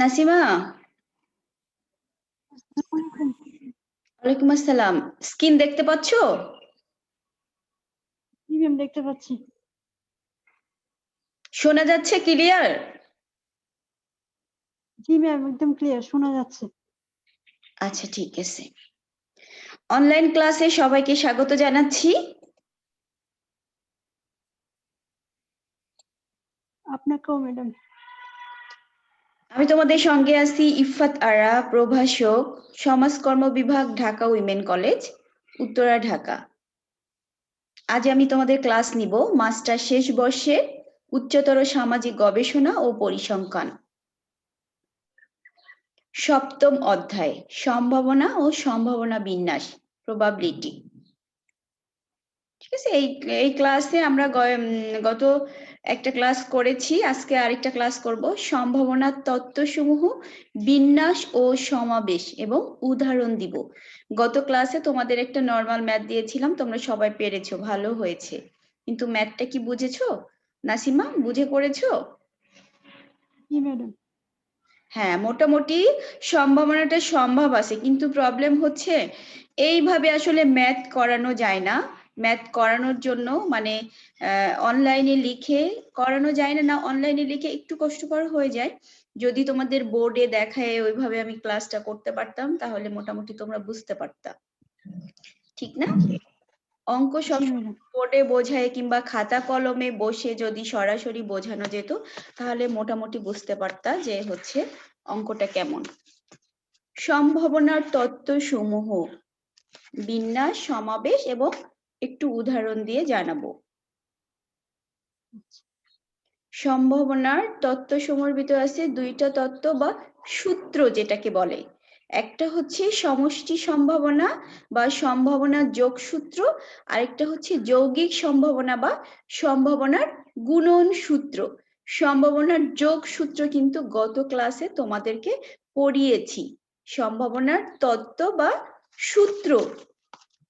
নাসিমা, ওয়ালাইকুম আসসালাম। স্ক্রিন দেখতে পাচ্ছো? জি ম্যাম, দেখতে পাচ্ছি। শোনা যাচ্ছে ক্লিয়ার? জি ম্যাম, একদম ক্লিয়ার শোনা যাচ্ছে। আচ্ছা, ঠিক আছে। অনলাইন ক্লাসে সবাইকে স্বাগত জানাচ্ছি। আপনাকেও ম্যাডাম। আমি তোমাদের সঙ্গে আছি ইফাত আরা, প্রভাষক, সমাজকর্ম বিভাগ, ঢাকা উইমেন কলেজ, উত্তরা, ঢাকা। আজ আমি তোমাদের ক্লাস নিব মাস্টার শেষ বর্ষের উচ্চতর সামাজিক গবেষণা ও পরিসংখ্যান, সপ্তম অধ্যায় সম্ভাবনা ও সম্ভাবনা বিন্যাস, প্রবাবিলিটি। ঠিক আছে, এই ক্লাসে আমরা গত একটা ক্লাস করেছি, আজকে আরেকটা ক্লাস করব সম্ভাবনার তত্ত্বসমূহ, বিন্যাস ও সমাবেশ এবং উদাহরণ দিব। গত ক্লাসে তোমাদের একটা নরমাল ম্যাথ দিয়েছিলাম, তোমরা সবাই পেরেছো, ভালো হয়েছে। কিন্তু ম্যাথটা কি বুঝেছো নাসিমা? বুঝে করেছো? জি ম্যাডাম। হ্যাঁ, মোটামুটি সম্ভাবনাটা সম্ভব আছে, কিন্তু প্রবলেম হচ্ছে এইভাবে আসলে ম্যাথ করানো যায় না। ম্যাথ করানোর জন্য মানে অনলাইনে লিখে করানো যায় না, অনলাইনে লিখে একটু কষ্টকর হয়ে যায়। যদি তোমাদের বোর্ডে দেখায় ওইভাবে আমি ক্লাসটা করতে পারতাম, তাহলে মোটামুটি তোমরা বুঝতে পারতা, ঠিক না? অঙ্ক সব জি ম্যাডাম। বোর্ডে বোঝায় কিংবা খাতা কলমে বসে যদি সরাসরি বোঝানো যেত, তাহলে মোটামুটি বুঝতে পারতা যে হচ্ছে অঙ্কটা কেমন। সম্ভাবনার তত্ত্বসমূহ, বিন্যাস, সমাবেশ এবং একটু উদাহরণ দিয়ে জানাবো। সম্ভাবনার তত্ত্বসমূহের ভিতরে আছে দুইটা তত্ত্ব বা সূত্র যেটাকে বলে। একটা হচ্ছে সমষ্টি সম্ভাবনা বা সম্ভাবনার যোগসূত্র, আরেকটা হচ্ছে যৌগিক সম্ভাবনা বা সম্ভাবনার গুণন সূত্র। সম্ভাবনার যোগসূত্র কিন্তু গত ক্লাসে তোমাদেরকে পড়িয়েছি। সম্ভাবনার তত্ত্ব বা সূত্র,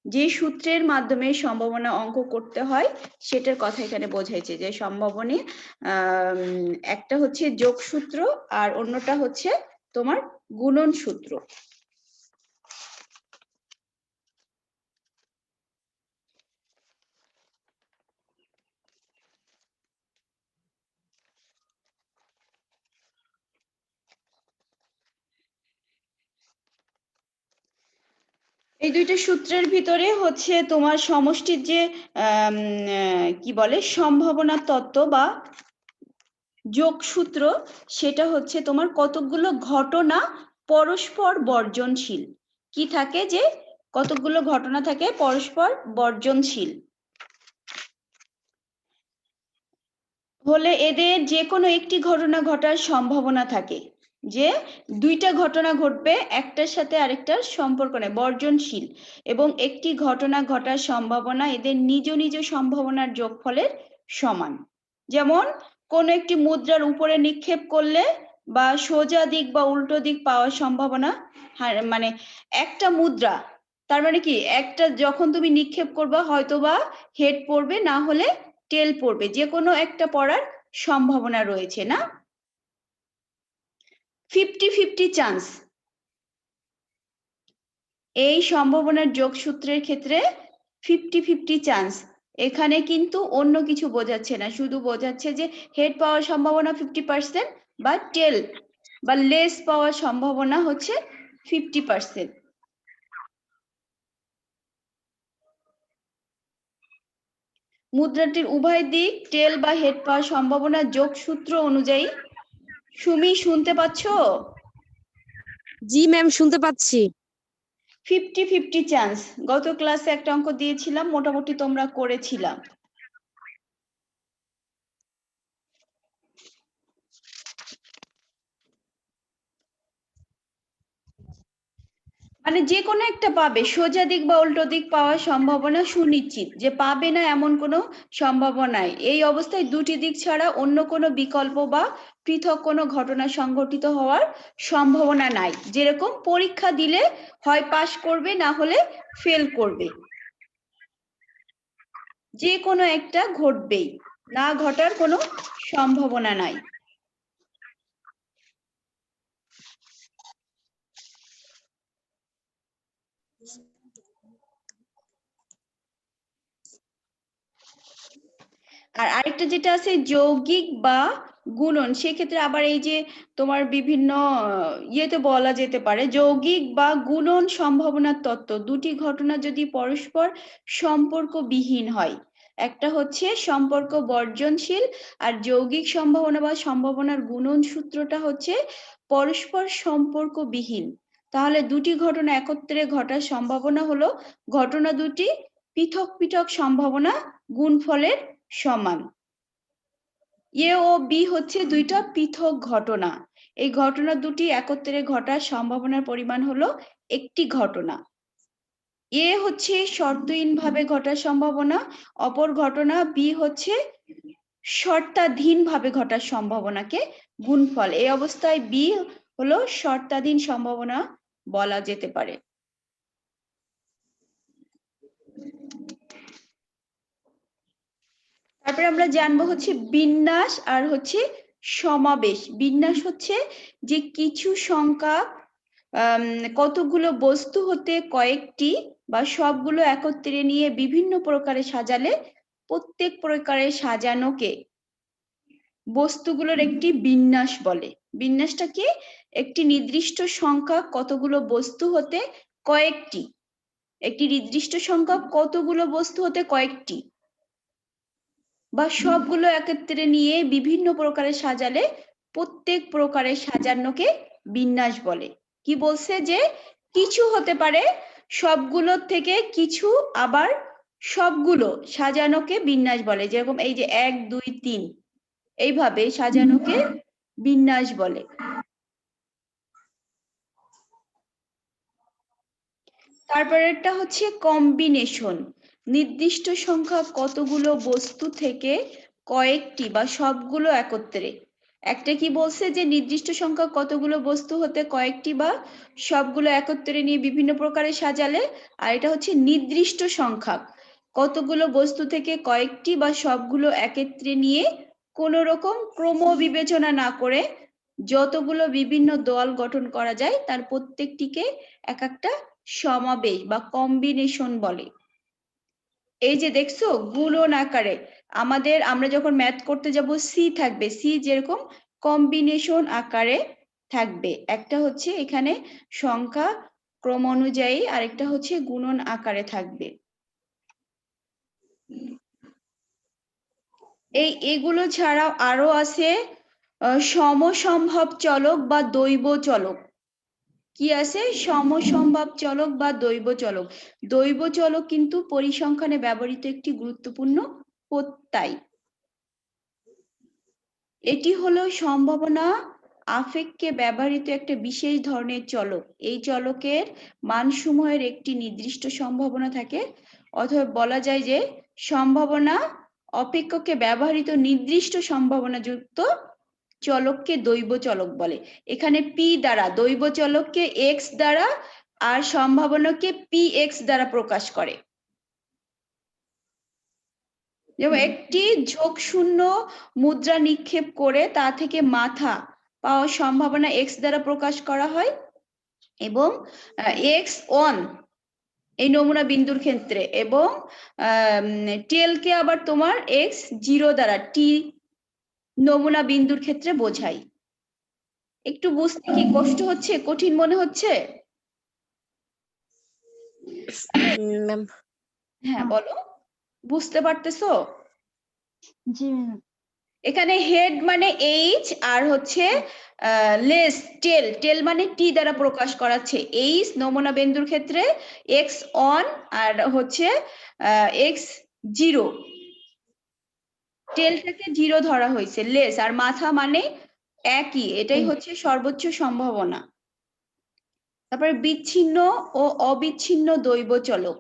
যে সূত্রের মাধ্যমে সম্ভাবনা অঙ্ক করতে হয়, সেটার কথা এখানে বোঝাইছে যে সম্ভাবনা একটা হচ্ছে যোগসূত্র আর অন্যটা হচ্ছে তোমার গুণন সূত্র। এই দুইটা সূত্রের ভিতরে হচ্ছে তোমার সমষ্টির যে কি বলে সম্ভাবনা তত্ত্ব বা যোগসূত্র, সেটা হচ্ছে তোমার কতগুলো ঘটনা পরস্পর বর্জনশীল। কি থাকে যে কতগুলো ঘটনা থাকে পরস্পর বর্জনশীল হলে এদের যে কোনো একটি ঘটনা ঘটার সম্ভাবনা থাকে। যে দুইটা ঘটনা ঘটবে, একটার সাথে আরেকটার সম্পর্ক নেই, বর্জনশীল, এবং একটি ঘটনা ঘটার সম্ভাবনা এদের নিজ নিজ সম্ভাবনার যোগফলের সমান। যেমন কোন একটি মুদ্রার উপরে নিক্ষেপ করলে বা সোজা দিক বা উল্টো দিক পাওয়ার সম্ভাবনা, মানে একটা মুদ্রা, তার মানে কি একটা যখন তুমি নিক্ষেপ করবা হয়তো বা হেড পড়বে, না হলে টেল পড়বে, যে কোনো একটা পড়ার সম্ভাবনা রয়েছে না? 50-50 চান্স। এই সম্ভাবনার যোগসূত্রের ক্ষেত্রে 50-50 চান্স। এখানে কিন্তু অন্য কিছু বোঝাচ্ছে না, শুধু বোঝাচ্ছে যে হেড পাওয়ার সম্ভাবনা 50% বা টেল বা লেস পাওয়ার সম্ভাবনা হচ্ছে 50%। মুদ্রাটির উভয় দিক টেল বা হেড পাওয়ার সম্ভাবনা যোগসূত্র অনুযায়ী। সুমি, শুনতে পাচ্ছো? জি ম্যাম, শুনতে পাচ্ছি। 50-50 চান্স। গত ক্লাসে একটা অঙ্ক দিয়েছিলাম, মোটামুটি তোমরা করেছিলাম। মানে যে কোনো একটা পাবে, সোজা দিক বা উল্টো দিক পাওয়ার সম্ভাবনা সুনিশ্চিত, যে পাবে না এমন কোনো সম্ভাবনাই। এই অবস্থায় দুটি দিক ছাড়া অন্য কোনো বিকল্প বা পৃথক কোনো ঘটনা সংঘটিত হওয়ার সম্ভাবনা নাই। যেরকম পরীক্ষা দিলে হয় পাস করবে, না হলে ফেল করবে, যে কোনো একটা ঘটবেই, না ঘটার কোনো সম্ভাবনা নাই। আর আরেকটা যেটা আছে যৌগিক বা গুণন, সেক্ষেত্রে আবার এই যে তোমার বিভিন্ন ইয়েতে বলা যেতে পারে যৌগিক বা গুণন সম্ভাবনার তত্ত্ব, দুটি ঘটনা যদি পরস্পর সম্পর্কবিহীন হয়, একটা হচ্ছে সম্পর্ক বর্জনশীল আর যৌগিক সম্ভাবনা বা সম্ভাবনার গুণন সূত্রটা হচ্ছে পরস্পর সম্পর্কবিহীন, তাহলে দুটি ঘটনা একত্রে ঘটার সম্ভাবনা হলো ঘটনা দুটি পৃথক পৃথক সম্ভাবনা গুণফলের সমান। এ ও বি হচ্ছে দুইটা পৃথক ঘটনা, এই ঘটনা দুটি একত্রে ঘটার সম্ভাবনার পরিমাণ হলো একটি ঘটনা। এ হচ্ছে শর্তহীনভাবে ঘটার সম্ভাবনা, অপর ঘটনা বি হচ্ছে শর্তাধীনভাবে ঘটার সম্ভাবনাকে গুণফল, এই অবস্থায় বি হলো শর্তাধীন সম্ভাবনা বলা যেতে পারে। তারপরে আমরা জানবো হচ্ছে বিন্যাস আর হচ্ছে সমাবেশ। বিন্যাস হচ্ছে যে কিছু সংখ্যা কতগুলো বস্তু হতে কয়েকটি বা সবগুলো একত্রে নিয়ে বিভিন্ন প্রকারে সাজালে প্রত্যেক প্রকারের সাজানোকে বস্তুগুলোর একটি বিন্যাস বলে। বিন্যাসটা কি? একটি নির্দিষ্ট সংখ্যা কতগুলো বস্তু হতে কয়েকটি, একটি নির্দিষ্ট সংখ্যা কতগুলো বস্তু হতে কয়েকটি বা সবগুলো একত্রে নিয়ে বিভিন্ন প্রকারে সাজালে প্রত্যেক প্রকারের সাজানোকে বিন্যাস বলে। কি বলছে? যে কিছু হতে পারে সবগুলোর থেকে কিছু, আবার সবগুলো সাজানোকে বিন্যাস বলে, যেরকম এই যে 1 2 3 এইভাবে সাজানোকে বিন্যাস বলে। তারপরেরটা হচ্ছে কম্বিনেশন, নির্দিষ্ট সংখ্যা কতগুলো বস্তু থেকে কয়েকটি বা সবগুলো একত্রে। একটা কি বলছে? যে নির্দিষ্ট সংখ্যা কতগুলো বস্তু হতে কয়েকটি বা সবগুলো একত্রে নিয়ে বিভিন্ন প্রকারে সাজালে, আর এটা হচ্ছে নির্দিষ্ট সংখ্যা কতগুলো বস্তু থেকে কয়েকটি বা সবগুলো একত্রে নিয়ে কোনো রকম ক্রম বিবেচনা না করে যতগুলো বিভিন্ন দল গঠন করা যায় তার প্রত্যেকটিকে এক একটা সমাবেশ বা কম্বিনেশন বলে। এই যে দেখছো গুণন আকারে আমরা যখন ম্যাথ করতে যাব সি থাকবে, সি যেরকম কম্বিনেশন আকারে থাকবে, একটা হচ্ছে এখানে সংখ্যা ক্রম অনুযায়ী, আরেকটা হচ্ছে গুণন আকারে থাকবে। এগুলো ছাড়াও আরো আছে সমসম্ভব চলক বা দৈব চলক। কি আছে? সমসম্ভব চলক বা দৈব চলক। দৈব চলক কিন্তু পরিসংখ্যানে ব্যবহৃত একটি গুরুত্বপূর্ণ প্রত্যয়। এটি হলো সম্ভাবনা আফেক্ষে ব্যবহৃত একটা বিশেষ ধরনের চলক। এই চলকের মানসমূহের একটি নির্দিষ্ট সম্ভাবনা থাকে, অথবা বলা যায় যে সম্ভাবনা অপেক্ষকে ব্যবহৃত নির্দিষ্ট সম্ভাবনা যুক্ত চলককে দৈব চলক বলে। এখানে পি দ্বারা দৈব চলককে এক্স দ্বারা আর সম্ভাবনাকে পি এক্স দ্বারা প্রকাশ করে। যেমন একটি ঝোঁকশূন্য মুদ্রা নিক্ষেপ করে তা থেকে মাথা পাওয়ার সম্ভাবনা এক্স দ্বারা প্রকাশ করা হয়, এবং এক্স অন এই নমুনা বিন্দুর ক্ষেত্রে, এবং টেলকে আবার তোমার এক্স জিরো দ্বারা টি নমুনা বিন্দুর ক্ষেত্রে বোঝাই। একটু বুঝতে কি কষ্ট হচ্ছে, কঠিন মনে হচ্ছে? ম্যাম হ্যাঁ বলো, বুঝতে পারতেছো? জি ম্যাম। এখানে হেড মানে এইচ, আর হচ্ছে লেস টেল, টেল মানে টি দ্বারা প্রকাশ করাচ্ছে। এইচ নমুনা বিন্দুর ক্ষেত্রে এক্স অন, আর হচ্ছে এক্স জিরো, টেলটাকে জিরো ধরা হয়েছে, লেস আর মাথা মানে একই, এটাই হচ্ছে সর্বোচ্চ সম্ভাবনা। তারপরে বিচ্ছিন্ন ও অবিচ্ছিন্ন দৈব চলক,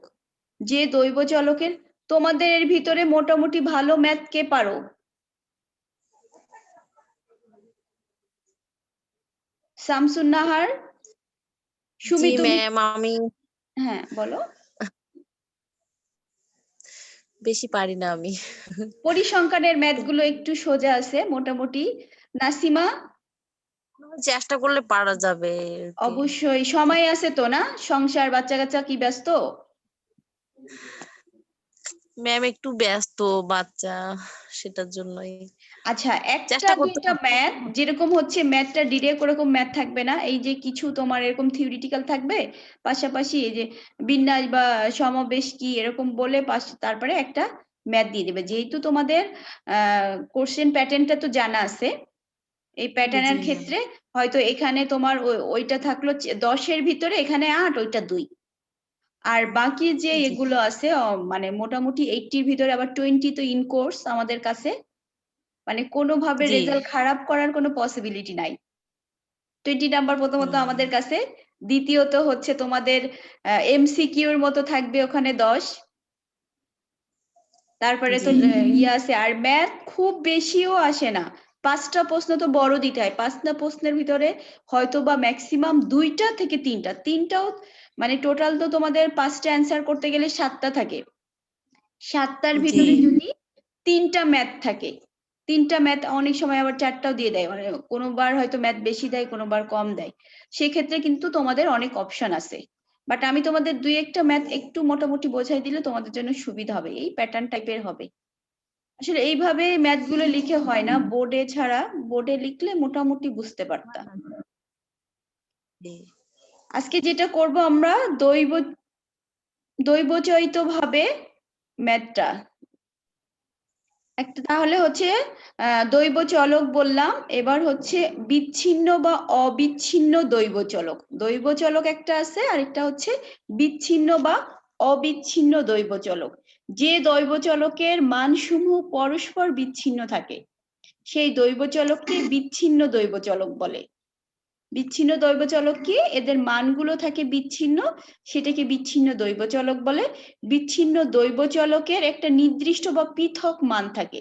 যে দৈব চলকের তোমাদের এর ভিতরে মোটামুটি ভালো ম্যাথ কে পারো? শামসুন নাহার, সুমি, জি তুমি? ম্যাম, আমি হ্যাঁ বলো। বেশি পারি না আমি। পরিসংখ্যানের ম্যাথ গুলো একটু সোজা আছে মোটামুটি। নাসিমা? চেষ্টা করলে পারা যাবে আর কি। অবশ্যই সময় আছে তো, না? সংসার বাচ্চা কাচ্চা কি ব্যস্ত? ম্যাম একটু ব্যস্ত বাচ্চা, সেটার জন্যই আচ্ছা, একটা চেষ্টা করতে দুইটা ম্যাথ, যেরকম হচ্ছে ম্যাথটা ডিরেক্ট ওরকম ম্যাথ থাকবে না, এই যে কিছু তোমার এরকম থিওরিটিক্যাল থাকবে, পাশাপাশি এই যে বিন্যাস বা সমাবেশ কি এরকম বলে তারপরে একটা ম্যাথ দিয়ে দেবে। যেহেতু তোমাদের কোশ্চেন প্যাটার্নটা তো জানা আছে, এই প্যাটার্নের জি ম্যাম। ক্ষেত্রে হয়তো এখানে তোমার ওইটা থাকলো 10-এর ভিতরে, এখানে 8, ওইটা 2, আর বাকি যে জি এগুলো আছে মানে মোটামুটি 80-র ভিতরে আবার 20 তো ইন কোর্স আমাদের কাছে, মানে কোনোভাবে জি। রেজাল্ট খারাপ করার কোনো পসিবিলিটি নাই। 20 নাম্বার প্রথমত আমাদের কাছে, দ্বিতীয়ত হচ্ছে তোমাদের এমসিকিউর মতো থাকবে ওখানে 10, তারপরে তো জি ইয়ে আছে, আর ম্যাথ খুব বেশিও আসে না, 5টা প্রশ্ন তো বড় দিতে হয়, 5টা প্রশ্নের ভিতরে হয়তো বা ম্যাক্সিমাম 2টা থেকে 3টা, তিনটাও মানে টোটাল তো তোমাদের 5টা অ্যান্সার করতে গেলে 7টা থাকে, 7টার জি ভিতরে যদি 3টা ম্যাথ থাকে, 3টা ম্যাথ, অনেক সময় আবার 4টাও দিয়ে দেয়, মানে কোনোবার হয়তো ম্যাথ বেশি দেয়, কোনোবার কম দেয়, সেক্ষেত্রে কিন্তু তোমাদের অনেক অপশন আছে। বাট আমি তোমাদের 2-একটা ম্যাথ একটু মোটামুটি বোঝাই দিলে তোমাদের জন্য সুবিধা হবে, এই প্যাটার্ন টাইপের হবে। আসলে এইভাবে ম্যাথ গুলো লিখে হয় না, বোর্ডে ছাড়া, বোর্ডে লিখলে মোটামুটি বুঝতে পারতাম। জি। আজকে যেটা করব আমরা, দৈবচয়িত ভাবে ম্যাথটা একটা, তাহলে হচ্ছে দৈব চলক বললাম, এবার হচ্ছে বিচ্ছিন্ন বা অবিচ্ছিন্ন দৈব চলক। দৈব চলক একটা আছে, আরেকটা হচ্ছে বিচ্ছিন্ন বা অবিচ্ছিন্ন দৈব চলক। যে দৈব চলকের মানসমূহ পরস্পর বিচ্ছিন্ন থাকে সেই দৈব চলককে বিচ্ছিন্ন দৈব চলক বলে। বিচ্ছিন্ন দৈব চলক কি? এদের মানগুলো থাকে বিচ্ছিন্ন, সেটাকে বিচ্ছিন্ন দৈব চলক বলে। বিচ্ছিন্ন দৈব চলকের একটা নির্দিষ্ট বা পৃথক মান থাকে,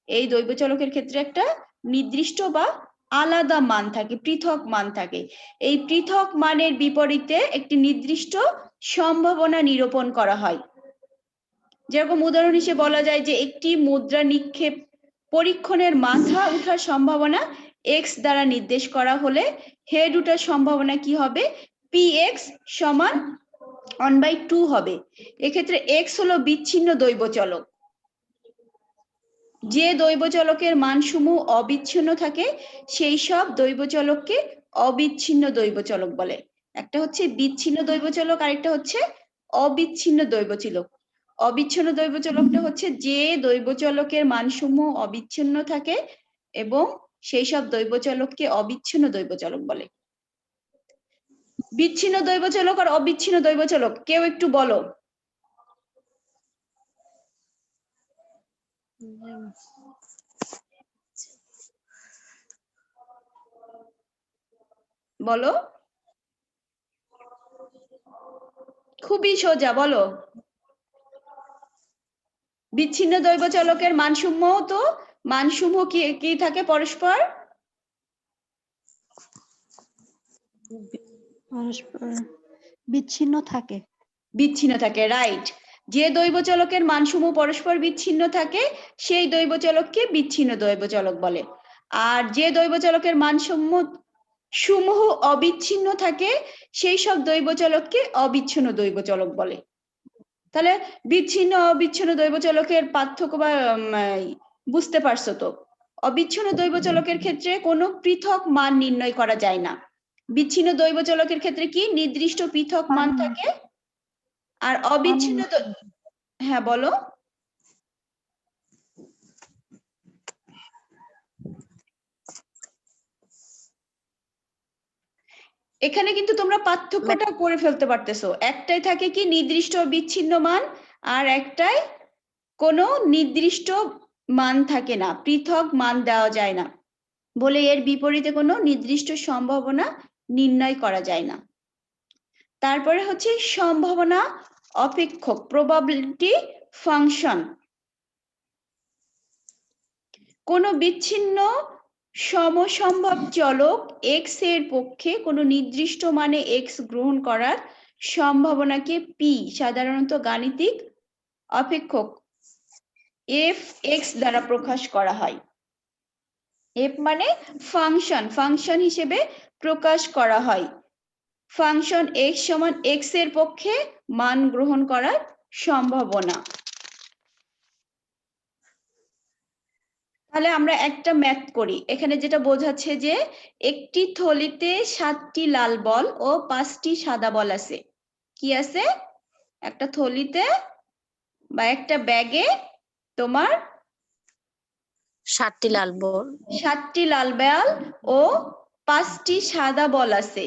এই দৈব চলকের ক্ষেত্রে একটা নির্দিষ্ট বা আলাদা মান থাকে, পৃথক মান থাকে। এই পৃথক মানের বিপরীতে একটি নির্দিষ্ট সম্ভাবনা নিরূপণ করা হয়। যেরকম উদাহরণ হিসেবে বলা যায় যে একটি মুদ্রা নিক্ষেপ পরীক্ষণের মাথা ওঠার সম্ভাবনা এক্স দ্বারা নির্দেশ করা হলে হেড ওঠার সম্ভাবনা কি হবে? px সমান 1/2 হবে। এক্ষেত্রে এক্স হলো বিচ্ছিন্ন দৈব চলক। যে দৈব চলকের মানসমূহ অবিচ্ছিন্ন থাকে সেই সব দৈব চলককে অবিচ্ছিন্ন দৈব চলক বলে। একটা হচ্ছে বিচ্ছিন্ন দৈব চলক, আরেকটা হচ্ছে অবিচ্ছিন্ন দৈব চলক। অবিচ্ছিন্ন দৈব চলকটা হচ্ছে যে দৈব চলকের মানসমূহ অবিচ্ছিন্ন থাকে এবং সেই সব দৈব চলককে অবিচ্ছিন্ন দৈব চলক বলে। বিচ্ছিন্ন দৈব চলক আর অবিচ্ছিন্ন দৈব চলক কেউ একটু বলো। বলো, খুবই সোজা, বলো। বিচ্ছিন্ন দৈব চলকের মানসমূহ কি কি থাকে পরস্পর? পরস্পর বিচ্ছিন্ন থাকে। বিচ্ছিন্ন থাকে, রাইট। যে দৈব চলকের মানসমূহ পরস্পর বিচ্ছিন্ন থাকে সেই দৈব চলককে বিচ্ছিন্ন দৈব চলক বলে। আর যে দৈব চলকের সমূহ অবিচ্ছিন্ন থাকে সেই সব দৈব চলককে অবিচ্ছিন্ন দৈব চলক বলে। তাহলে বিচ্ছিন্ন অবিচ্ছিন্ন দৈব চলকের পার্থক্য বা বুঝতে পারছো তো? অবিচ্ছিন্ন দৈব চলকের ক্ষেত্রে কোনো পৃথক মান নির্ণয় করা যায় না। বিচ্ছিন্ন দৈব চলকের ক্ষেত্রে কি নির্দিষ্ট পৃথক মান থাকে, আর অবিচ্ছিন্ন হ্যাঁ বলো। এখানে কিন্তু তোমরা পার্থক্যটা করে ফেলতে পারতেছো, একটাই থাকে কি নির্দিষ্ট বিচ্ছিন্ন মান, আর একটাই কোনো নির্দিষ্ট মান থাকে না, পৃথক মান দেওয়া যায় না বলে এর বিপরীতে কোনো নির্দিষ্ট সম্ভাবনা নির্ণয় করা যায় না। তারপরে হচ্ছে সম্ভাবনা অপেক্ষক, প্রবাবিলিটি ফাংশন। কোনো বিচ্ছিন্ন সমসম্ভব চলক এক্স এর পক্ষে কোনো নির্দিষ্ট মানে এক্স গ্রহণ করার সম্ভাবনাকে পি, সাধারণত গাণিতিক অপেক্ষক এফ এক্স দ্বারা প্রকাশ করা হয়। এফ মানে ফাংশন, ফাংশন হিসেবে প্রকাশ করা হয়। ফাংশন এক্স সমান এক্স এর পক্ষে মান গ্রহণ করার সম্ভাবনা। তাহলে আমরা একটা ম্যাথ করি। এখানে যেটা বোঝাচ্ছে যে একটি থলিতে 7টি লাল বল ও 5টি সাদা বল আছে। কি আছে? একটা থলিতে বা একটা ব্যাগে তোমার 7টি লাল বল 7টি লাল বল ও 5টি সাদা বল আছে।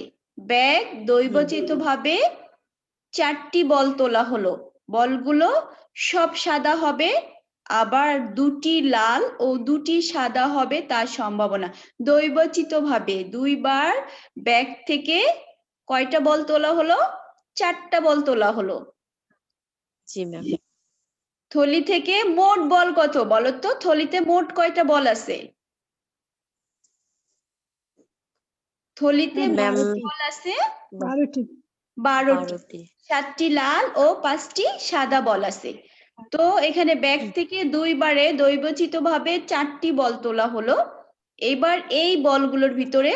ব্যাগ দৈবচিতভাবে 4টি বল তোলা হলো। বলগুলো সব সাদা হবে, আবার 2টি লাল ও 2টি সাদা হবে তার সম্ভাবনা। দৈবচিতভাবে 2বার ব্যাগ থেকে কয়টা বল তোলা হলো? 4টা বল তোলা হলো। জি ম্যাম। থলি থেকে মোট বল কত বলো তো? থলিতে মোট কয়টা বল আছে? থলিতে ম্যাম মোট বল আছে 12টি। 12টি। 12টি। 7টি লাল ও 5টি সাদা বল আছে। তো এখানে ব্যাগ থেকে 2বারে দৈবচিতভাবে 4টি বল তোলা হলো। এবার এই বলগুলোর ভিতরে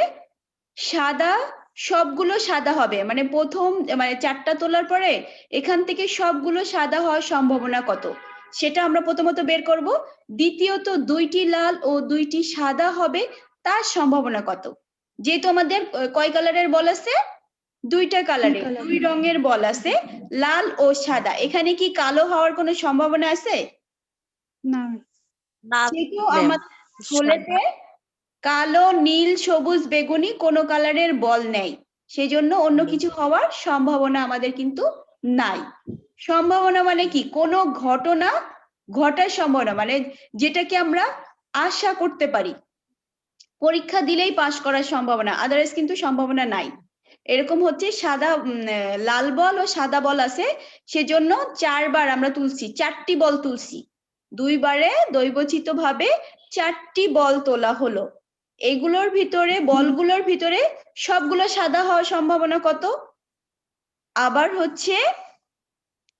সাদা, সবগুলো সাদা হবে, মানে প্রথম মানে 4টা তোলার পরে এখান থেকে সবগুলো সাদা হওয়ার সম্ভাবনা কত সেটা আমরা প্রথমত বের করব। দ্বিতীয়ত 2টি লাল ও 2টি সাদা হবে তার সম্ভাবনা কত। যেহেতু আমাদের কয় কালারের বল আছে? 2টা কালারে, 2 রঙের বল আছে, লাল ও সাদা। এখানে কি কালো হওয়ার কোনো সম্ভাবনা আছে? না। না যেহেতু ম্যাম। আমাদের থলেতে কালো, নীল, সবুজ, বেগুনি কোনো কালারের বল নেই, সেজন্য অন্য কিছু হওয়ার সম্ভাবনা আমাদের কিন্তু নাই। সম্ভাবনা মানে কি? কোনো ঘটনা ঘটার সম্ভাবনা, মানে যেটাকে আমরা আশা করতে পারি, পরীক্ষা দিলেই পাশ করার সম্ভাবনা, আদারওয়াইজ কিন্তু সম্ভাবনা নাই। এরকম হচ্ছে সাদা লাল বল ও সাদা বল আছে, সেজন্য 4বার আমরা তুলছি, 4টি বল তুলছি। 2বারে দৈবচিতভাবে 4টি বল তোলা হলো। এইগুলোর ভিতরে, বলগুলোর ভিতরে সবগুলো সাদা হওয়ার সম্ভাবনা কত? আবার হচ্ছে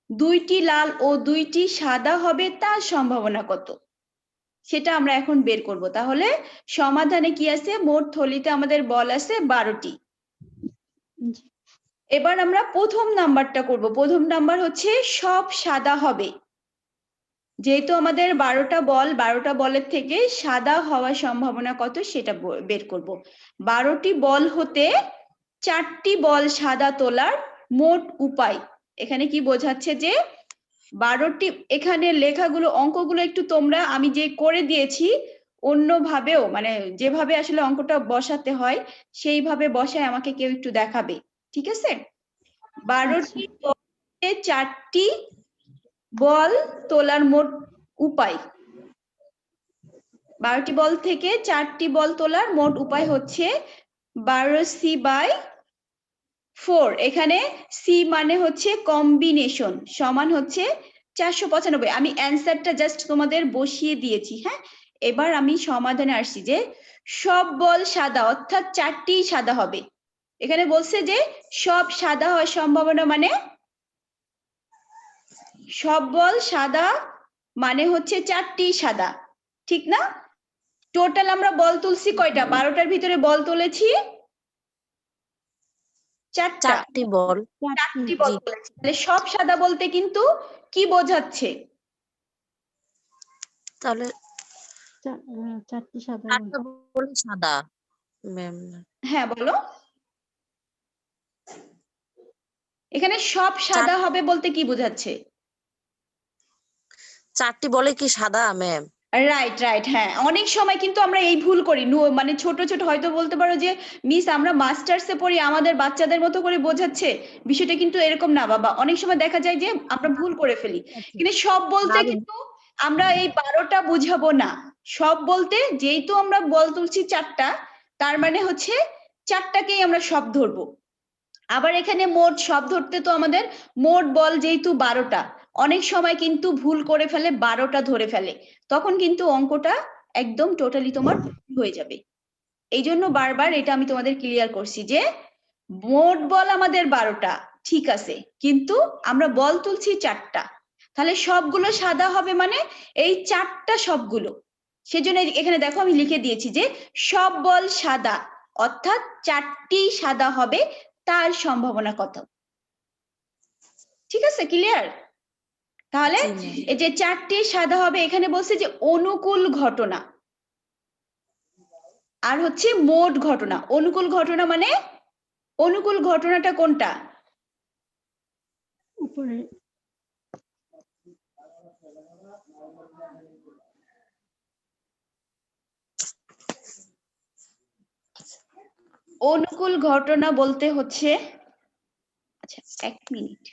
2টি লাল ও 2টি সাদা হবে তার সম্ভাবনা কত সেটা আমরা এখন বের করব। তাহলে সমাধানে কি আছে? মোট থলিতে আমাদের বল আছে 12টি। জি। এবার আমরা প্রথম নাম্বারটা করব। প্রথম নাম্বার হচ্ছে সব সাদা হবে। যেহেতু আমাদের 12টা বল, 12টা বলের থেকে সাদা হওয়ার সম্ভাবনা কত সেটা বের করব। 12টি বল হতে 4টি বল সাদা তোলার মোট উপায়। এখানে কি বোঝাচ্ছে যে 12টি, এখানে লেখাগুলো অঙ্কগুলো একটু তোমরা আমি যে করে দিয়েছি অন্যভাবেও, মানে যেভাবে আসলে অঙ্কটা বসাতে হয় সেইভাবে বসায় আমাকে কেউ একটু দেখাবে, ঠিক আছে? 12টি বলে 4টি বল তোলার মোট উপায়। 12টি বল থেকে 4টি বল তোলার মোট উপায় হচ্ছে 12c/4। এখানে সি মানে হচ্ছে কম্বিনেশন, সমান হচ্ছে 495। আমি অ্যান্সারটা জাস্ট তোমাদের বসিয়ে দিয়েছি, হ্যাঁ। এবার আমি সমাধানে আসছি যে সব বল সাদা, অর্থাৎ 4টি সাদা হবে। এখানে বলছে যে সব সাদা হওয়ার সম্ভাবনা, মানে সব বল সাদা মানে হচ্ছে 4টি সাদা, ঠিক না? টোটাল আমরা বল তুলছি কয়টা? 12টার ভিতরে বল তুলেছি 4টা। 4টি বল। 4টি বল জি। তুলেছি। তাহলে সব সাদা বলতে কিন্তু কি বোঝাচ্ছে? তাহলে 4টি সাদা বল। 4টা বল সাদা ম্যাম। হ্যাঁ বলো। এখানে সব সাদা হবে বলতে কি বোঝাচ্ছে? 4টি বলে কি সাদা ম্যাম? রাইট রাইট, হ্যাঁ। অনেক সময় কিন্তু আমরা এই ভুল করি, মানে ছোট ছোট হয়তো বলতে পারো যে মিস আমরা মাস্টার্সে পড়ি, আমাদের বাচ্চাদের মতো করে বোঝাচ্ছে। বিষয়টা কিন্তু এরকম না বাবা, অনেক সময় দেখা যায় যে আমরা ভুল করে ফেলি। কিন্তু সব বলতে কিন্তু আমরা এই 12টা বুঝাবো না। সব বলতে যেহেতু আমরা বল তুলছি 4টা, তার মানে হচ্ছে 4টাকেই আমরা সব ধরবো। আবার এখানে মোট সব ধরতে তো আমাদের মোট বল যেহেতু 12টা, অনেক সময় কিন্তু ভুল করে ফেলে, 12টা ধরে ফেলে, তখন কিন্তু অঙ্কটা একদম টোটালি তোমার ভুল হয়ে যাবে। এই জন্য বারবার এটা আমি তোমাদের ক্লিয়ার করছি যে মোট বল আমাদের 12টা, ঠিক আছে, কিন্তু আমরা বল তুলছি 4টা। তাহলে সবগুলো সাদা হবে, মানে এই 4টা সবগুলো। সেজন্য এখানে দেখো আমি লিখে দিয়েছি যে সব বল সাদা, অর্থাৎ 4টি সাদা হবে, তার সম্ভাবনা কত? ঠিক আছে, ক্লিয়ার? তাহলে জি ম্যাম। এই যে 4টি সাদা হবে, এখানে বলছে যে অনুকূল ঘটনা আর হচ্ছে মোট ঘটনা। অনুকূল ঘটনা মানে অনুকূল ঘটনাটা কোনটা? উপরে অনুকূল ঘটনা বলতে হচ্ছে, আচ্ছা 1 মিনিট,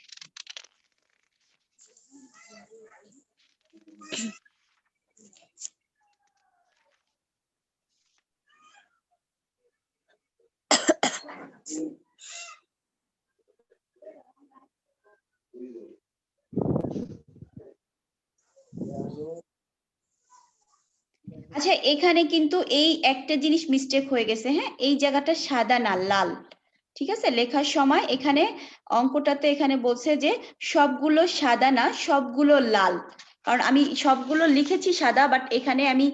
আচ্ছা এখানে কিন্তু এই একটা জিনিস মিস্টেক হয়ে গেছে। হ্যাঁ, এই জায়গাটা সাদা না, লাল। ঠিক আছে, লেখার সময় এখানে অঙ্কটাতে এখানে বলছে যে সবগুলো সাদা না, সবগুলো লাল। কারণ আমি সবগুলো লিখেছি সাদা, বাট এখানে আমি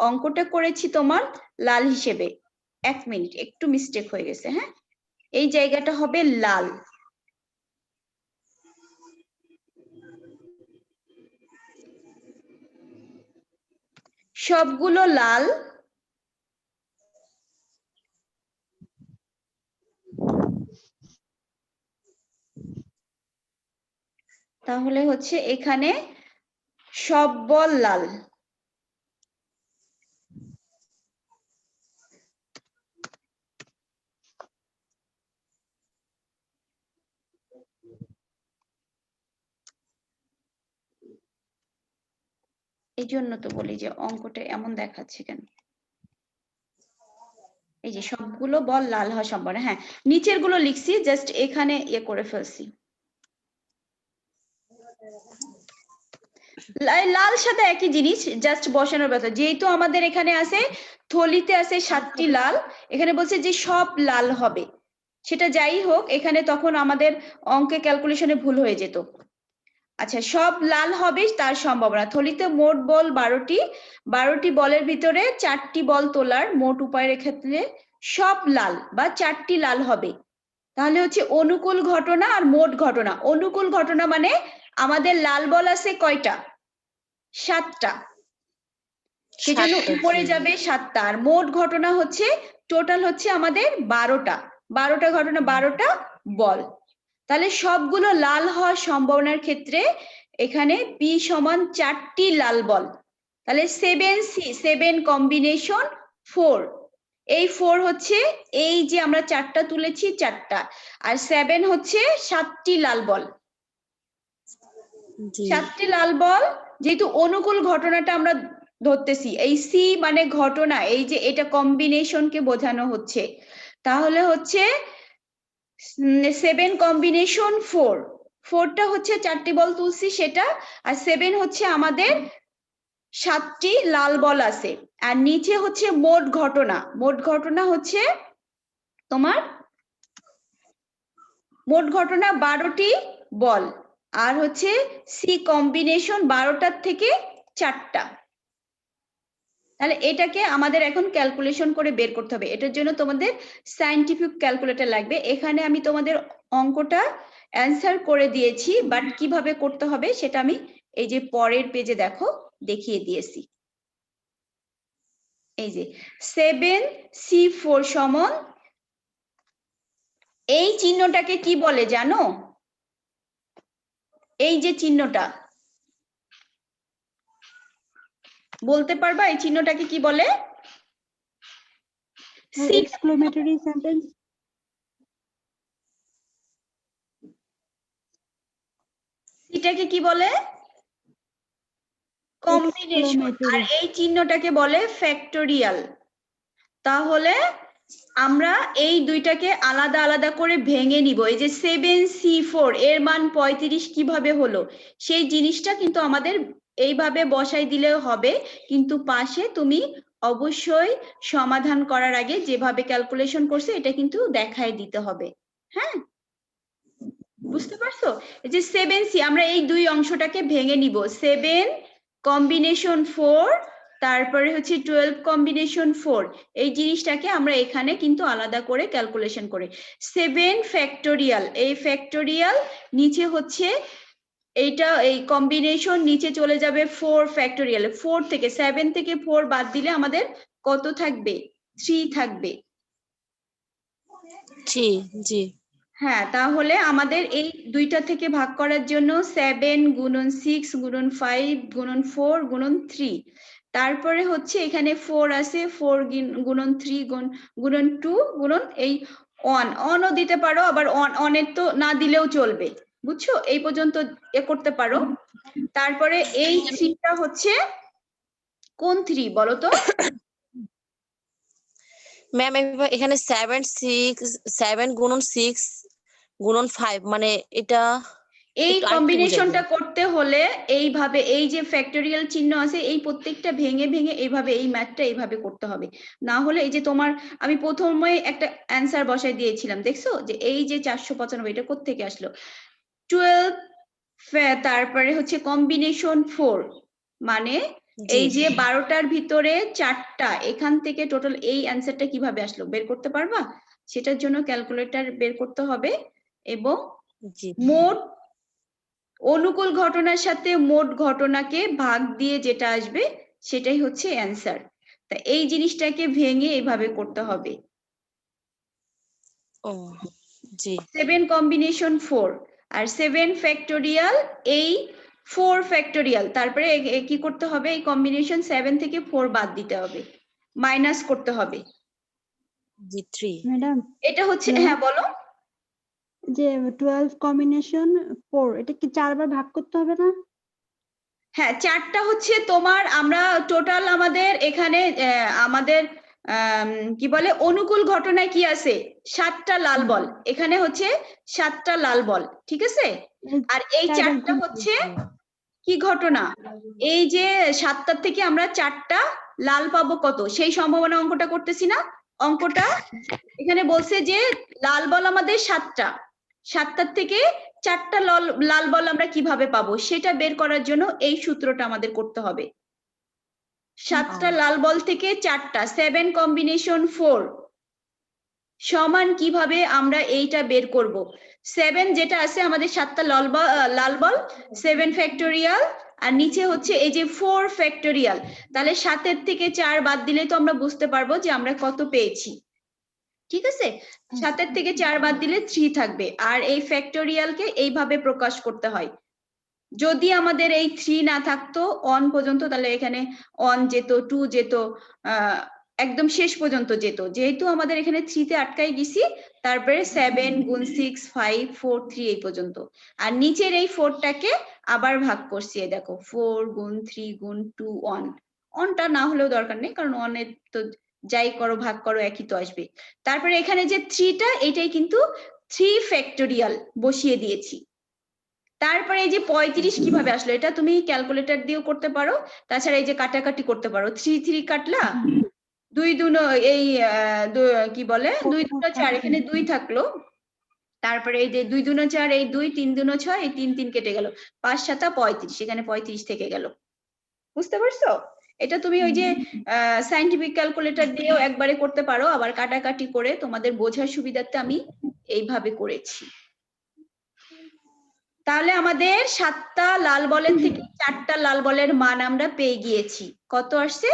অঙ্কটা করেছি তোমার লাল হিসেবে। 1 মিনিট, একটু মিস্টেক হয়ে গেছে। হ্যাঁ, এই জায়গাটা হবে লাল। সবগুলো লাল, তাহলে হচ্ছে এখানে সব বল লাল। এই জন্য তো বলি যে অঙ্কটা এমন দেখাচ্ছে কেন। এই যে সবগুলো বল লাল হওয়া সম্ভব না। হ্যাঁ, নিচের গুলো লিখছি, জাস্ট এখানে ইয়ে করে ফেলছি। লাল সাদা একই জিনিস, জাস্ট বসানোর ব্যাপার। যেহেতু আমাদের এখানে আছে থলিতে আছে 7টি লাল, এখানে বলছে যে সব লাল হবে। সেটা যাই হোক, এখানে তখন আমাদের অঙ্কে ক্যালকুলেশনে ভুল হয়ে যেত। আচ্ছা, সব লাল হবে তার সম্ভাবনা। থলিতে মোট বল 12টি, 12টি বলের ভিতরে 4টি বল তোলার মোট উপায়ের ক্ষেত্রে সব লাল বা 4টি লাল হবে। তাহলে হচ্ছে অনুকূল ঘটনা আর মোট ঘটনা। অনুকূল ঘটনা মানে আমাদের লাল বল আছে কয়টা? 7টা, সেজন্য 7টা, উপরে জি। যাবে 7টা। আর মোট ঘটনা হচ্ছে টোটাল হচ্ছে আমাদের 12টা। 12টা ঘটনা, 12টা বল। তাহলে সবগুলো লাল হওয়ার সম্ভাবনার ক্ষেত্রে এখানে পি সমান 4টি লাল বল। তাহলে 7C, 7 কম্বিনেশন 4। এই 4 হচ্ছে এই যে আমরা 4টা তুলেছি 4টা, আর 7 হচ্ছে 7টি লাল বল। জি 7টি লাল বল, যেহেতু অনুকূল ঘটনাটা আমরা ধরতেছি, এই সি মানে ঘটনা, এই যে এটা কম্বিনেশনকে বোঝানো হচ্ছে। তাহলে হচ্ছে 7 কম্বিনেশন 4, 4টা হচ্ছে 4টি বল তুলছি সেটা, আর 7 হচ্ছে আমাদের 7টি লাল বল আছে। আর নিচে হচ্ছে মোট ঘটনা। মোট ঘটনা হচ্ছে তোমার মোট ঘটনা 12টি বল, আর হচ্ছে সি কম্বিনেশন 12টার থেকে 4টা। তাহলে এটাকে আমাদের এখন ক্যালকুলেশন করে বের করতে হবে। এটার জন্য তোমাদের সায়েন্টিফিক ক্যালকুলেটর লাগবে। এখানে আমি তোমাদের অঙ্কটা অ্যান্সার করে দিয়েছি, বাট কিভাবে করতে হবে সেটা আমি এই যে পরের পেজে দেখো দেখিয়ে দিয়েছি। এই যে 7C4 সমান, এই চিহ্নটাকে কি বলে জানো? এই যে চিহ্নটা বলতে পারবা এই চিহ্নটাকে কি বলে? Exclamatory sentence. এটাকে কি বলে? কম্বিনেশন। আর এই চিহ্নটাকে বলে ফ্যাক্টোরিয়াল। তাহলে আমরা এই দুইটাকে আলাদা আলাদা করে ভেঙে নিব। এই যে 7C4 এর মান 35 কিভাবে হলো, সেই জিনিসটা কিন্তু আমাদের এইভাবে বসাই দিলেও হবে, কিন্তু পাশে তুমি অবশ্যই সমাধান করার আগে যেভাবে ক্যালকুলেশন করছে এটা কিন্তু দেখাই দিতে হবে। হ্যাঁ, বুঝতে পারছো? এই যে 7C, আমরা এই দুই অংশটাকে ভেঙে নিব। 7 কম্বিনেশন 4 তারপরে হচ্ছে 12 কম্বিনেশন 4, এই জিনিসটাকে আমরা এখানে কিন্তু আলাদা করে ক্যালকুলেশন করে 7 ফ্যাক্টোরিয়াল, এই ফ্যাক্টোরিয়াল নিচে হচ্ছে এইটা, এই কম্বিনেশন নিচে চলে যাবে 4 ফ্যাক্টোরিয়াল। 4 থেকে 7 থেকে 4 বাদ দিলে আমাদের কত থাকবে? 3 থাকবে। জি জি। হ্যাঁ, তাহলে আমাদের এই দুইটা থেকে ভাগ করার জন্য 7 গুণন 6 গুণন 5 গুণন 4 গুণন 3, তারপরে হচ্ছে এখানে 4 আছে, 4 গুণন 3 গুণন 2 গুণন এই অনও দিতে পারো, আবার অনের তো না দিলেও চলবে, বুঝছো? এই পর্যন্ত এ করতে পারো। তারপরে এই 3টা হচ্ছে কোন 3 বলো তো? ম্যাম এখানে 7 গুণন 6 গুণন 5 মানে এটা এই একটু আরেকটু বুঝাই কম্বিনেশনটা দিন। করতে হলে এইভাবে, এই যে ফ্যাক্টোরিয়াল চিহ্ন আছে এই প্রত্যেকটা ভেঙে ভেঙে এইভাবে এই ম্যাথটা এইভাবে করতে হবে, না হলে এই যে তোমার আমি প্রথমে একটা অ্যান্সার বসাই দিয়েছিলাম, দেখছো যে এই যে 495 এটা কোত্থেকে আসলো? 12 তারপরে হচ্ছে কম্বিনেশন 4 মানে জি এই যে 12টার ভিতরে 4টা, এখান থেকে টোটাল এই অ্যান্সারটা কিভাবে আসলো বের করতে পারবা? সেটার জন্য ক্যালকুলেটর বের করতে হবে, এবং জি মোট অনুকূল ঘটনার সাথে মোট ঘটনাকে ভাগ দিয়ে যেটা আসবে সেটাই হচ্ছে অ্যান্সার। তা এই জিনিসটাকে ভেঙে এইভাবে করতে হবে। ও জি 7 কম্বিনেশন 4 আর 7 ফ্যাক্টোরিয়াল এই 4 ফ্যাক্টোরিয়াল, তারপরে কি করতে হবে? এই কম্বিনেশন 7 থেকে 4 বাদ দিতে হবে, মাইনাস করতে হবে। জি 3 ম্যাডাম, এটা হচ্ছে, হ্যালো, হ্যাঁ বলো। যে 12 কম্বিনেশন 4 এটা কি 4 বার ভাগ করতে হবে না? হ্যাঁ, 4টা হচ্ছে তোমার, আমরা টোটাল আমাদের এখানে আমাদের কি বলে অনুকূল ঘটনায় কি আছে? 7টা লাল বল, এখানে হচ্ছে 7টা লাল বল, ঠিক আছে? এই আর এই 4 বার 4টা গুণ হচ্ছে করতে হবে। কি ঘটনা? এই যে 7টার থেকে আমরা 4টা লাল পাবো কত, সেই সম্ভাবনা অঙ্কটা করতেছি না? অঙ্কটা এখানে বলছে যে লাল বল আমাদের 7টা, 7টার থেকে 4টা লাল বল আমরা কিভাবে পাবো সেটা বের করার জন্য এই সূত্রটা আমাদের করতে হবে। 7টা লাল বল থেকে 4টা, 7 কম্বিনেশন 4 সমান কিভাবে আমরা এইটা বের করব? 7 যেটা আছে আমাদের 7টা লাল বল 7 ফ্যাক্টোরিয়াল, আর নিচে হচ্ছে এই যে 4 ফ্যাক্টোরিয়াল, তাহলে 7-এর থেকে 4 বাদ দিলে তো আমরা বুঝতে পারবো যে আমরা কত পেয়েছি, ঠিক আছে? 7-এর থেকে 4 বাদ দিলে 3 থাকবে, আর এই ফ্যাক্টোরিয়ালকে এইভাবে প্রকাশ করতে হয়। যদি আমাদের এই 3 না থাকতো অন পর্যন্ত, তাহলে এখানে অন যেত, 2 যেত, একদম শেষ পর্যন্ত যেত, যেহেতু আমাদের এখানে 3 তে আটকাই গেছি, তারপরে 7 গুণ 6 5 4 3 এই পর্যন্ত, আর নিচের এই 4টাকে আবার ভাগ করছি, এই দেখো 4 গুণ 3 গুণ 2 অনটা না হলেও দরকার নেই, কারণ অনের তো যাই করো ভাগ করো একই তো আসবে। তারপরে এখানে যে 3টা এটাই কিন্তু 3 ফ্যাক্টোরিয়াল বসিয়ে দিয়েছি। তারপরে এই যে 35 কিভাবে আসলো, এটা তুমি ক্যালকুলেটর দিয়েও করতে পারো, তাছাড়া এই যে কাটাকাটি করতে পারো, 3 3 কাটলা, 2 2 এই কি বলে 2 2 4, এখানে 2 থাকলো, তারপরে এই যে 2 2 4, এই 2 3 2 6, এই 3 3 কেটে গেল, 5 7 35, এখানে 35 থেকে গেল। বুঝতে পারছো? এটা তুমি ওই যে সায়েন্টিফিক ক্যালকুলেটর দিয়েও একবারে করতে পারো, আবার কাটাকাটি করে তোমাদের বোঝার সুবিধার্থে আমি এইভাবে করেছি। তাহলে আমাদের 7টা লাল বলের থেকে 4টা লাল বলের মান আমরা পেয়ে গিয়েছি, কত আসছে?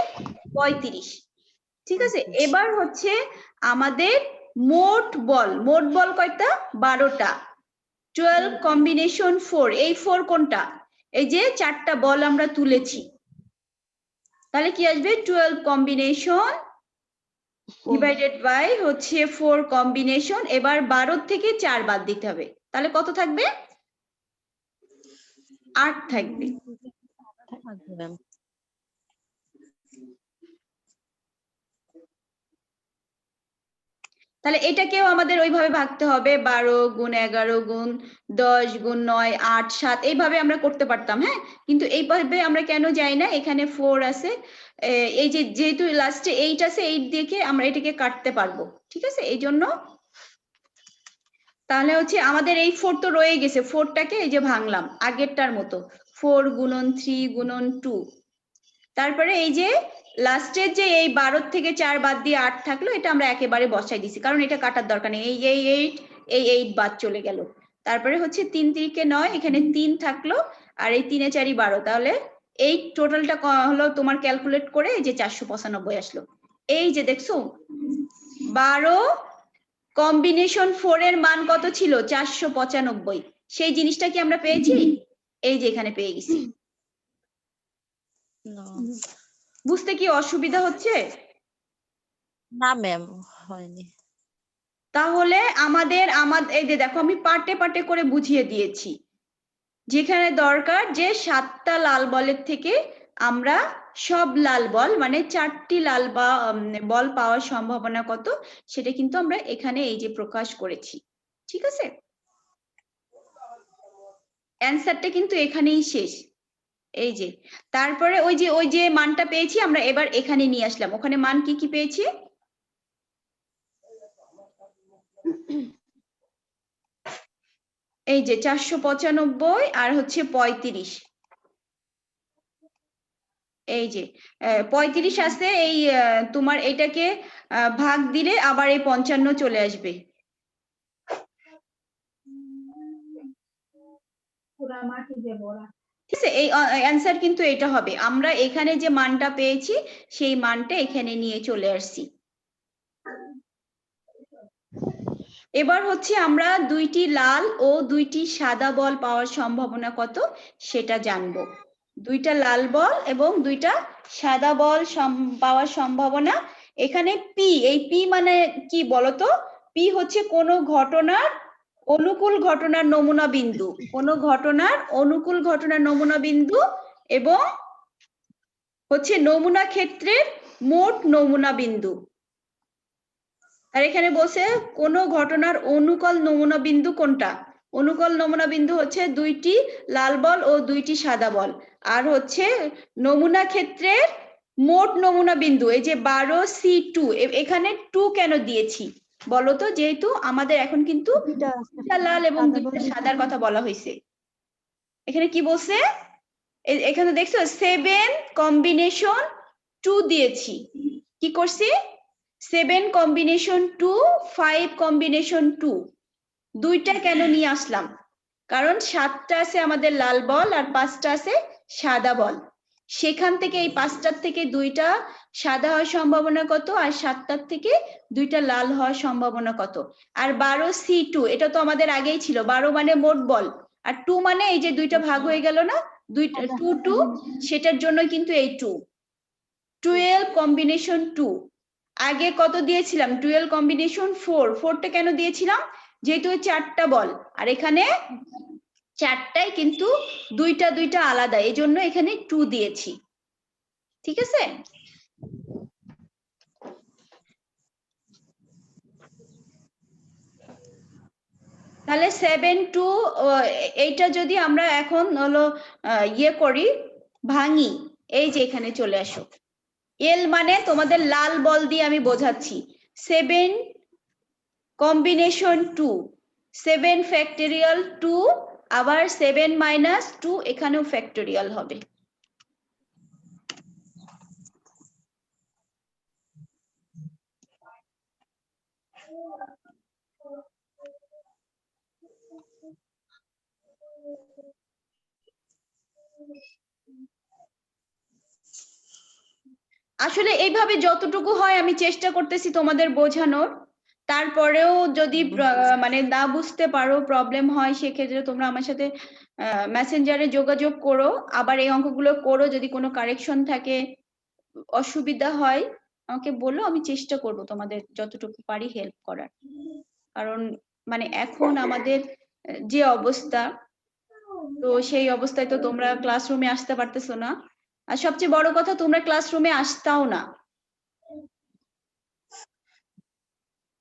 35, ঠিক আছে? এবার হচ্ছে আমাদের মোট বল কয়টা? 12টা। 12 কম্বিনেশন 4, এই 4 কোনটা? এই যে 4টা বল আমরা তুলেছি, তাহলে কি আসবে? 12 কম্বিনেশন ডিভাইডেড বাই হচ্ছে 4 কম্বিনেশন, এবার 12 থেকে 4 বাদ দিতে হবে, তাহলে কত থাকবে? 8 থাকবে। ম্যাম তাহলে এটাকেও আমাদের ওইভাবে ভাগতে হবে, 12 গুণ 11 গুণ 10 গুণ 9 8 7, এইভাবে আমরা করতে পারতাম, হ্যাঁ? কিন্তু এইভাবে আমরা কেন যাই না? এখানে 4 আছে, এই যে যেহেতু লাস্টে 8 আছে, 8 দিয়ে আমরা এটাকে কাটতে পারবো, ঠিক আছে? এই জন্য তাহলে হচ্ছে আমাদের এই 4 তো রয়ে গেছে, 4টাকে এই যে ভাঙলাম আগেরটার মতো, 4 গুণন 3 গুণন 2, তারপরে এই যে লাস্টের যে এই 12 থেকে 4 বাদ দিয়ে 8 থাকলো, এটা আমরা একেবারে বসাই দিছি, কারণ এটা কাটার দরকার নেই। এই 8 বাদ চলে গেল। তারপরে হচ্ছে 3 3 9, এখানে 3 থাকলো, আর এই 3 এ 4 12, তাহলে এই টোটালটা হলো তোমার ক্যালকুলেট করে এই যে 495 আসলো। এই যে দেখছো 12 কম্বিনেশন 4 এর মান কত ছিল? 495। সেই জিনিসটা কি আমরা পেয়েছি? এই যে এখানে পেয়ে গেছি। না বুঝতে কি অসুবিধা হচ্ছে? না ম্যাম, হয়নি। তাহলে আমাদের এই যে দেখো আমি পার্টে পার্টে করে বুঝিয়ে দিয়েছি। যেখানে দরকার যে 7টা লাল বলের থেকে আমরা সব লাল বল মানে 4টি লাল বল পাওয়ার সম্ভাবনা কত, সেটা কিন্তু আমরা এখানে এই যে প্রকাশ করেছি। ঠিক আছে, অ্যান্সারটা কিন্তু এখানেই শেষ। এই যে তারপরে ওই যে মানটা পেয়েছি আমরা এবার এখানে নিয়ে আসলাম। ওখানে মান কি কি পেয়েছি? এই যে 495 আর হচ্ছে 35। এই যে 35 আসছে, এই তোমার এটাকে ভাগ দিলে আবার এই 55 চলে আসবে। ঠিক আছে, এই অ্যান্সার কিন্তু এটা হবে। আমরা এখানে যে মানটা পেয়েছি সেই মানটা এখানে নিয়ে চলে আসছি। এবার হচ্ছে আমরা 2টি লাল ও 2টি সাদা বল পাওয়ার সম্ভাবনা কত সেটা জানবো। 2টা লাল বল এবং 2টা সাদা বল পাওয়ার সম্ভাবনা। এখানে পি, এই পি মানে কি বলতো? পি হচ্ছে কোনো ঘটনার অনুকূল ঘটনার নমুনা বিন্দু, কোনো ঘটনার অনুকূল ঘটনার নমুনা বিন্দু, এবং হচ্ছে নমুনা ক্ষেত্রের মোট নমুনা বিন্দু। আর এখানে বলছে কোন ঘটনার অনুকূল নমুনা বিন্দু কোনটা? অনুকূল নমুনা বিন্দু হচ্ছে 2টি লাল বল ও 2টি সাদা বল। আর হচ্ছে নমুনা ক্ষেত্রের মোট নমুনা বিন্দু, এই যে 12C2, এখানে 2 কেন দিয়েছি বলতো? যেহেতু আমাদের এখন কিন্তু 2টা লাল এবং 2টা সাদার কথা বলা হয়েছে। এখানে কি বলছে? এখানে দেখছো 7 কম্বিনেশন 2 দিয়েছি। কি করছি? 7 কম্বিনেশন 2, 5 কম্বিনেশন 2, 2টা কেন নিয়ে আসলাম? কারণ 7টা আছে আমাদের লাল বল আর 5টা আছে সাদা বল। সেখান থেকে এই 5টার থেকে 2টা সাদা হওয়ার সম্ভাবনা কত, আর 7টার থেকে 2টা লাল হওয়ার সম্ভাবনা কত? আর 12C2 এটা তো আমাদের আগেই ছিল। 12 মানে মোট বল, আর 2 মানে এই যে 2টা ভাগ হয়ে গেল না, 2 সেটার জন্য কিন্তু এই 2। 12 কম্বিনেশন 2, আগে কত দিয়েছিলাম? 12 কম্বিনেশন 4, 4টা কেন দিয়েছিলাম? যেহেতু 4টা বল, আর এখানে 4টাই কিন্তু 2টা আলাদা, এই জন্য এখানে 2 দিয়েছি। ঠিক আছে, তাহলে 7 2, এইটা যদি আমরা এখন হলো ইয়ে করি, ভাঙি, এই যে এখানে চলে আসো। এল মানে তোমাদের লাল বল দিয়ে আমি বোঝাচ্ছি। 7 কম্বিনেশন 2, 7 ফ্যাক্টোরিয়াল 2, আবার 7 মাইনাস 2 এখানেও ফ্যাক্টোরিয়াল হবে। আসলে এইভাবে যতটুকু হয় আমি চেষ্টা করতেছি তোমাদের বোঝানোর। তারপরেও যদি মানে না বুঝতে পারো, প্রবলেম হয়, সেক্ষেত্রে তোমরা আমার সাথে মেসেঞ্জারে যোগাযোগ করো। আবার এই অঙ্কগুলো করো, যদি কোনো কারেকশন থাকে, অসুবিধা হয় আমাকে বলো, আমি চেষ্টা করব তোমাদের যতটুকু পারি হেল্প করার। কারণ মানে এখন আমাদের যে অবস্থা, তো সেই অবস্থায় তো তোমরা ক্লাসরুমে আসতে পারতেছো না। আর সবচেয়ে বড় কথা, তোমরা ক্লাসরুমে আসতাও না।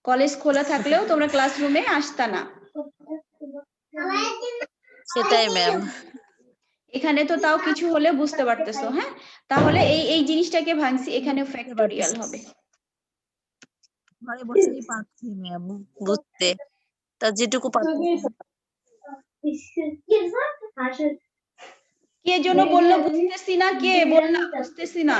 কলেজ খোলা থাকলেও তোমরা ক্লাসরুমে আসতা না। সেটাই ম্যাম। এখানে তো তাও কিছু হলে বুঝতে পারতেছো। হ্যাঁ, তাহলে এই জিনিসটাকে ভাঙছি, এখানে ফ্যাক্টোরিয়াল হবে। ঘরে বসেই পাচ্ছি ম্যাম বুঝতে, তা যেটুকু পাচ্ছি। কে জন্য বললো বুঝতেছি না, কে বললা বুঝতেছি না?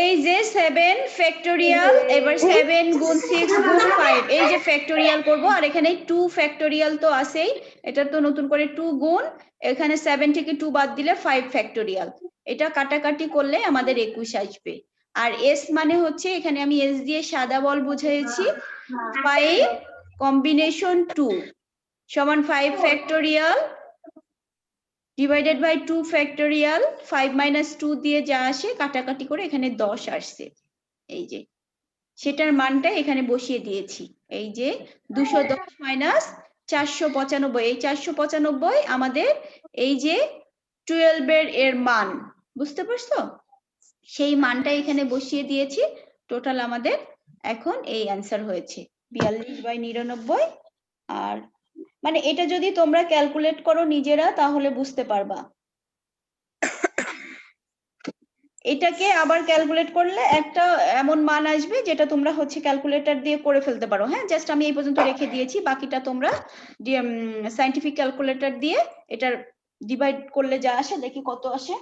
এই যে 7 ফ্যাক্টোরিয়াল, এবার 7 গুণ 6 গুণ 5, এই যে ফ্যাক্টোরিয়াল করব, আর এখানে 2 ফ্যাক্টোরিয়াল তো আছেই, এটা তো নতুন করে 2 গুণ, এখানে 7 থেকে 2 বাদ দিলে 5 ফ্যাক্টোরিয়াল, এটা কাটাকাটি করলে আমাদের 21 আসবে। আর এস মানে হচ্ছে, এখানে আমি এস দিয়ে সাদা বল বুঝিয়েছি, 5 কম্বিনেশন 2 সমান 5 factorial divided by 2 factorial, 5 minus 2 দিয়ে যা আসে কাটাকাটি করে এখানে 10 আসছে, এই যে সেটার মানটা এখানে বসিয়ে দিয়েছি, এই যে 210 মাইনাস 495, এই 495 আমাদের এই যে 12 এর মান, বুঝতে পারছো? সেই মানটা এখানে বসিয়ে দিয়েছি, টোটাল আমাদের এখন এই অ্যান্সার হয়েছে 42/99। আর মানে এটা যদি তোমরা ক্যালকুলেট করো নিজেরা তাহলে বুঝতে পারবা। এটাকে আবার ক্যালকুলেট করলে একটা এমন মান আসবে যেটা তোমরা হচ্ছে ক্যালকুলেটর দিয়ে করে ফেলতে পারো। হ্যাঁ, জাস্ট আমি এই পর্যন্ত রেখে দিয়েছি, বাকিটা তোমরা সায়েন্টিফিক ক্যালকুলেটর দিয়ে এটার ডিভাইড করলে যা আসে, দেখি কত আসে।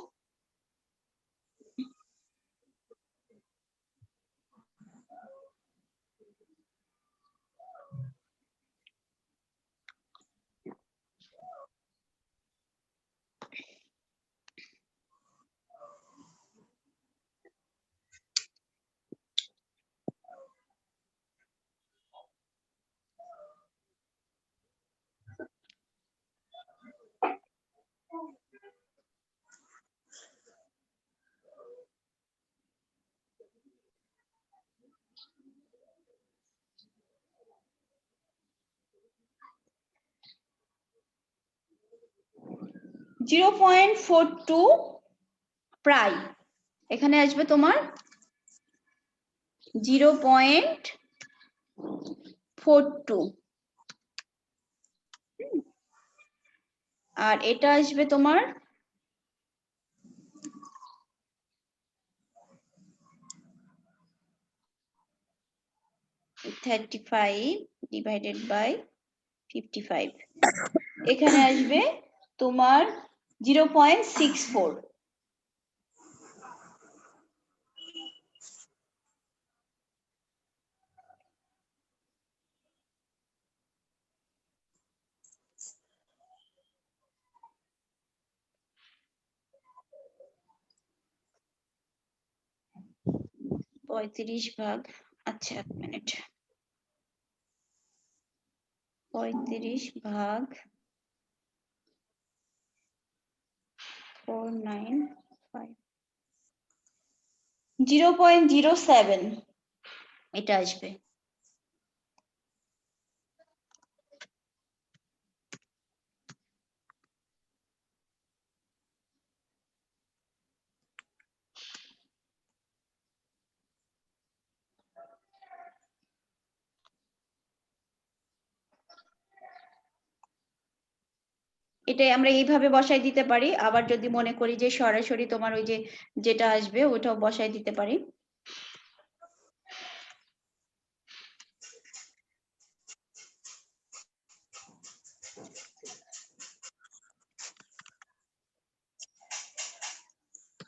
.42 প্রায় এখানে আসবে তোমার 0.42, আর এটা আসবে তোমার 35 ডিভাইডেড বাই 55, এখানে আসবে তোমার 0.64। পঁয়ত্রিশ ভাগ, আচ্ছা এক মিনিট, 35 ভাগ 495, 0.07 এটা আসবে। এটাই আমরা এইভাবে বসাই দিতে পারি, আবার যদি মনে করি যে সরাসরি তোমার ওই যে যেটা আসবে ওটাও বসাই দিতে পারি।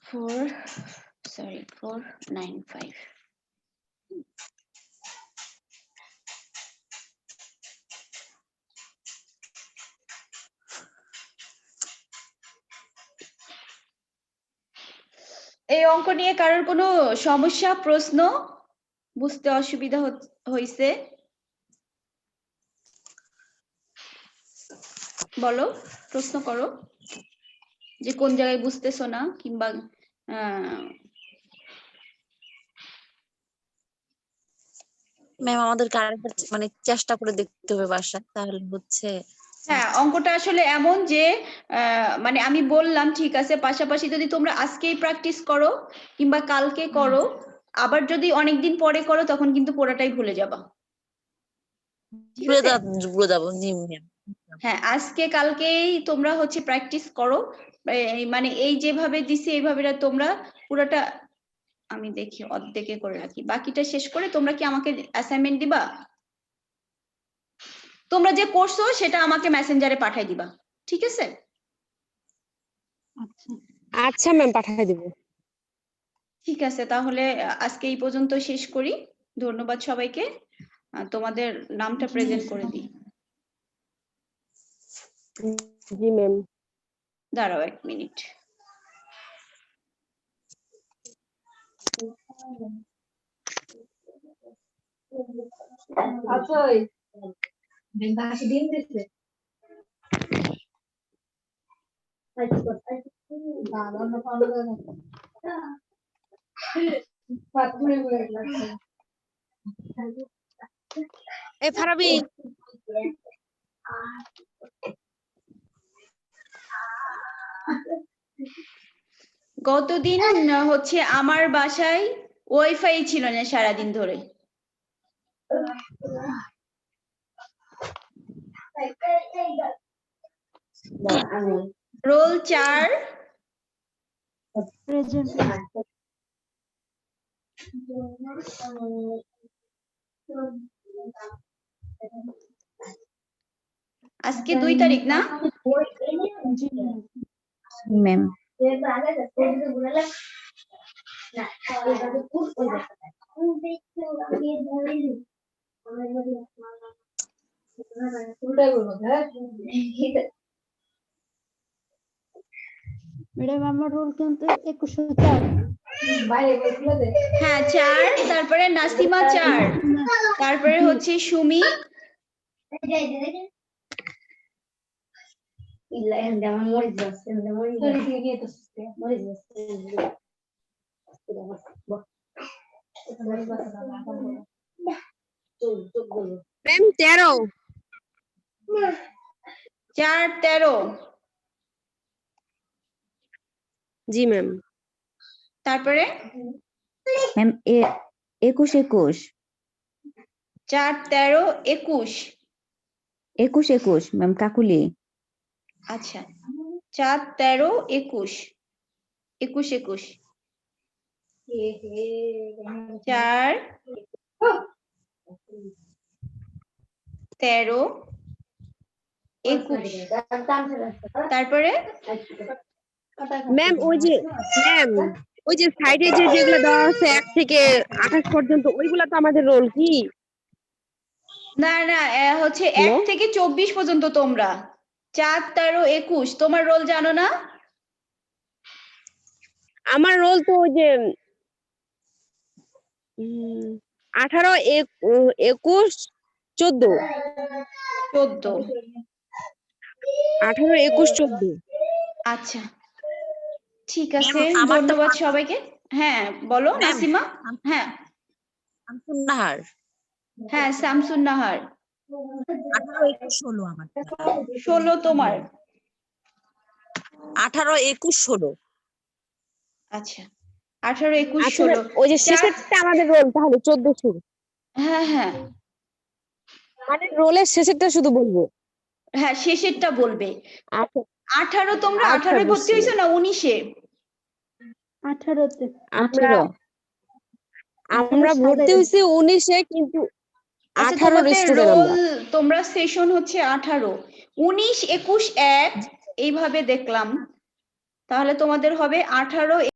ফোর 495। এই অঙ্ক নিয়ে কারোর কোনো সমস্যা, প্রশ্ন, বুঝতে অসুবিধা হয়েছে? বলো, প্রশ্ন করো, যে কোন জায়গায় বুঝতেছো না, কিংবা ম্যাম আমাদেরকে আরেকবার মানে চেষ্টা করে দেখতে হবে বাসায়, তাহলে হচ্ছে। হ্যাঁ, অঙ্কটা আসলে এমন যে মানে আমি বললাম ঠিক আছে, পাশাপাশি যদি তোমরা আজকেই প্র্যাকটিস করো কিংবা কালকে করো, আবার যদি অনেকদিন পরে করো তখন কিন্তু পুরোটাই ভুলে যাবা। ঠিক আছে? ভুলে যাবো, জি ম্যাম। হ্যাঁ, আজকে কালকেই তোমরা হচ্ছে প্র্যাকটিস করো, মানে এই যেভাবে দিছি এইভাবে তোমরা পুরোটা, আমি দেখি অর্ধেকে করে রাখি, বাকিটা শেষ করে তোমরা কি আমাকে অ্যাসাইনমেন্ট দিবা? তোমরা যে করছো সেটা আমাকে মেসেঞ্জারে পাঠাই দিবা, ঠিক আছে? আচ্ছা আচ্ছা ম্যাম পাঠিয়ে দিব। ঠিক আছে, তাহলে আজকে এই পর্যন্ত শেষ করি। ধন্যবাদ সবাইকে। তোমাদের নামটা প্রেজেন্ট করে দিই। জি ম্যাম। দাঁড়াও 1 মিনিট। এই ফারাবি গতদিন হচ্ছে আমার বাসায় ওয়াইফাই ছিল না সারাদিন ধরে। রোল 4 প্রেজেন্ট আজকে 2 তারিখ না? জি ম্যাম ম্যাডাম আমার রোল কিন্তু 2104 হ্যাঁ 4, তারপরে নাসিমা 4, তারপরে হচ্ছে সুমি, ম্যাম 13। 4 13, জি ম্যাম। তারপরে ম্যাম 21 4 13 21। 21 ম্যাম কাকুলি। আচ্ছা 4 13 21 21 21 4 13 21, তারপরে ম্যাম ওই যে সাইডে যেগুলো দেওয়া আছে 1 থেকে 28 পর্যন্ত ওইগুলা তো আমাদের রোল কি? না না হচ্ছে 1 Hello? থেকে 24 পর্যন্ত তোমরা 4 13 21 তোমার রোল জানো না? আমার রোল তো ওই যে 18 21 14। 14। 18 21 14। আচ্ছা ঠিক আছে, আমারটা ধন্যবাদ সবাইকে। হ্যাঁ বলো Ma'am, নাসিমা। হ্যাঁ শামসুন নাহার হ্যাঁ শামসুন নাহার 18 21 16 আমার 16 তোমার। 18 21 16। আচ্ছা 18 21 আচ্ছা ma'am, 16 ওই যে শেষেরটা আমাদের রোল তাহলে 14 হ্যাঁ হ্যাঁ মানে রোলের শেষেরটা শুধু বলবো। হ্যাঁ শেষেরটা বলবে। আচ্ছা 18 তোমরা আচ্ছা, 18 ভর্তি বুঝছি। হয়েছো না 19-এ? 18 তে আমরা 18 ভর্তি হয়েছি 19-এ, কিন্তু আচ্ছা 18 তোমাদের স্টুডেন্ট রোল আমরা। তোমরা সেশন হচ্ছে 18 19 21 1 এইভাবে দেখলাম, তাহলে তোমাদের হবে 18